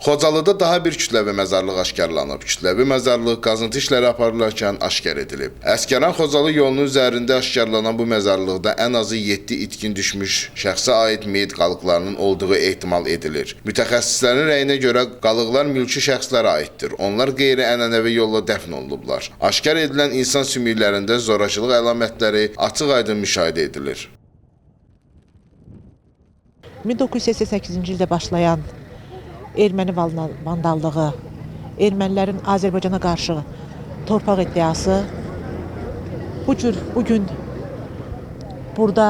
Xocalıda daha bir kütləvi məzarlıq aşkarlanıb. Kütləvi məzarlıq qazıntı işləri aparılarkən aşkar edilib. Əskəran-Xocalı yolunun üzərində aşkarlanan bu məzarlıqda ən azı 7 itkin düşmüş şəxsə aid meyit qalıqlarının olduğu ehtimal edilir. Mütəxəssislərin rəyinə görə qalıqlar mülki şəxslərə aiddir. Onlar qeyri-ənənəvi yolla dəfn olunublar. Aşkar edilən insan sümüklərində zorakılıq əlamətləri açıq-aydın müşahidə edilir. 1988-ci ildə başlayan erməni vandallığı, ermənilərin Azərbaycana qarşı torpaq iddiası bugün burada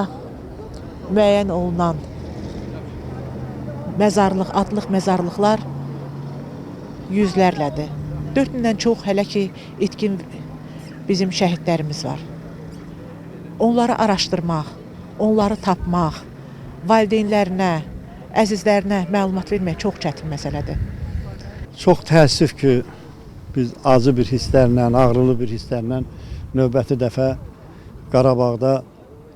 müəyyən olunan adlıq məzarlıqlar yüzlərlədir. 4000-dən çox hələ ki itkin bizim şəhidlərimiz var. Onları araşdırmaq, onları tapmaq, valideynlərinə, əzizlərinə məlumat vermək çox çətin məsələdir. Çox təəssüf ki, biz acı bir hisslərlə, ağrılı bir hisslərlə növbəti dəfə Qarabağda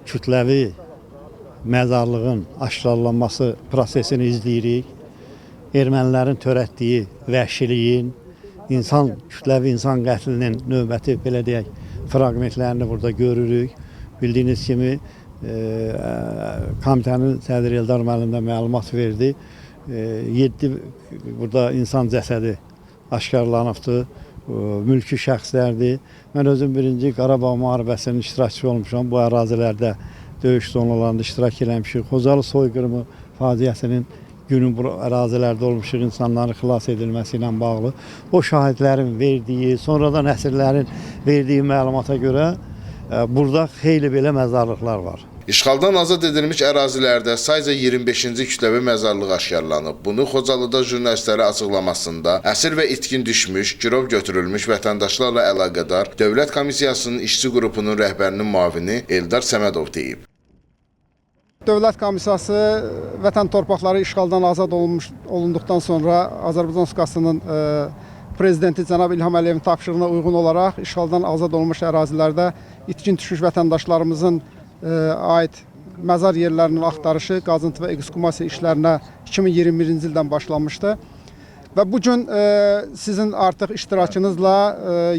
kütləvi məzarlığın aşkarlanması prosesini izləyirik. Ermənilərin törətdiyi vəhşiliyin, kütləvi insan qətlinin növbəti, belə deyək, fraqmentlərini burada görürük. Bildiyiniz kimi, komitənin sədri Eldar müəllim də məlumat verdi. 7 burada insan cəsədi aşkarlanıbdır, mülki şəxslərdir. Mən özüm birinci Qarabağ müharibəsinin iştirakçısı olmuşam. Bu ərazilərdə döyüş zonalarında iştirak eləmişik. Xocalı soyqırımı faciəsinin günün bu ərazilərdə olmuşuq, insanların xilas edilməsi ilə bağlı. O şahidlərin verdiyi, sonradan əsirlərin verdiyi məlumata görə burada xeyli belə məzarlıqlar var. İşğaldan azad edilmiş ərazilərdə sayca 25-ci kütləvi məzarlıq aşkarlanıb. Bunu Xocalıda jurnalistlərə açıqlamasında əsir və itkin düşmüş, girov götürülmüş vətəndaşlarla əlaqədar Dövlət Komissiyasının işçi qrupunun rəhbərinin müavini Eldar Səmədov deyib. Dövlət Komissiyası vətən torpaqları işğaldan azad olunduqdan sonra Azərbaycan Respublikasının Prezidenti cənab İlham Əliyevin tapşırığına uyğun olaraq işğaldan azad olunmuş ərazilərdə itkin düşmüş vətəndaşlarımızın aid məzar yerlərinin axtarışı, qazıntı və ekskumasiya işlərinə 2021-ci ildən başlanmışdı. Və bugün sizin artıq iştirakınızla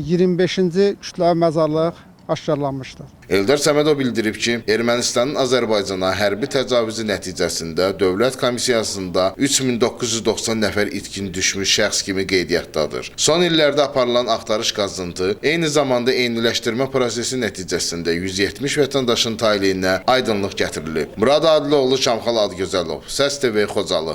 25-ci kütləvi məzarlıq aşkarlanmışdır. Eldar Səmədov bildirib ki, Ermənistanın Azərbaycana hərbi təcavüzü nəticəsində Dövlət Komissiyasında 3990 nəfər itkin düşmüş şəxs kimi qeydiyyatdadır. Son illərdə aparılan axtarış qazıntı, eyni zamanda eyniləşdirmə prosesi nəticəsində 170 vətəndaşın taleyinə aydınlıq gətirilib. Murad Adiloğlu, Şamxal Adgözəlov, Səs TV, Xocalı.